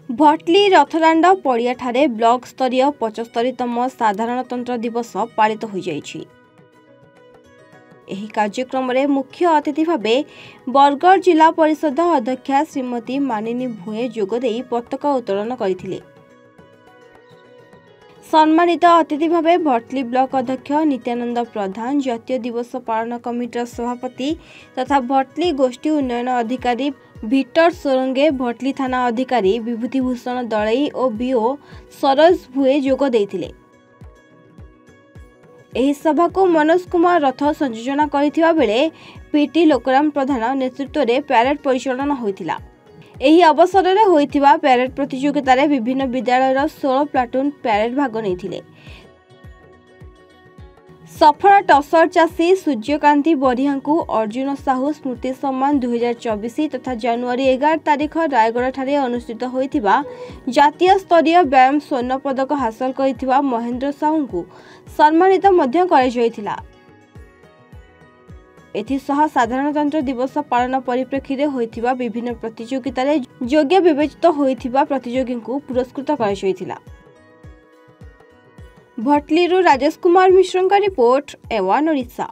Bhatli रथदाण्ड पड़ियाठारे block स्तरीय 75तम साधारणतंत्र दिवस पालित हो जाइछि। एही कार्यक्रम रे मुख्य अतिथि भावे बरगढ़ जिला परिषद अध्यक्षा श्रीमती मानिनी भुए जोगदेई पताका उत्तोलन करथिले। सम्मानित अतिथि भावे भटली ब्लॉक अध्यक्ष नित्यानंद प्रधान, जातीय दिवस पालन कमिटीर सभापति तथा भटली गोष्ठी उन्नयन अधिकारी भीटर सोरंगे, भटली थाना अधिकारी विभूतिभूषण दलई और बीओ सरोज भुए जोग देइथिले। एही सभा को मनोज कुमार रथ संयोजन करथिबा बेले पीटी लोकराम प्रधान नेतृत्व में प्यारेड परिचालन होइथिला। एही अवसर में होइथिबा प्यारेड प्रतियोगिता रे विभिन्न विद्यालयर 16 प्लाटून प्यारेड भाग नेइथिले। सफल टसर चाषी सूर्यकांति बरिहा को अर्जुन साहू स्मृति सम्मान 2024 तथा जनवरी 11 तारिख रायगढ़ ठारे अनुष्ठित होइथिबा जातीय स्तरीय व्यायाम स्वर्ण पदक हासिल करथिबा महेंद्र साहू को सम्मानित मध्य कराइ जाइथिला। एथिसह साधारणतंत्र दिवस पालन परिप्रेक्षी में होइथिबा विभिन्न प्रतियोगिता रे योग्य विवेचित होइथिबा प्रतियोगी को पुरस्कृत कराइ जाइथिला। भटली राजेश कुमार मिश्र का रिपोर्ट, एवान ओडिशा।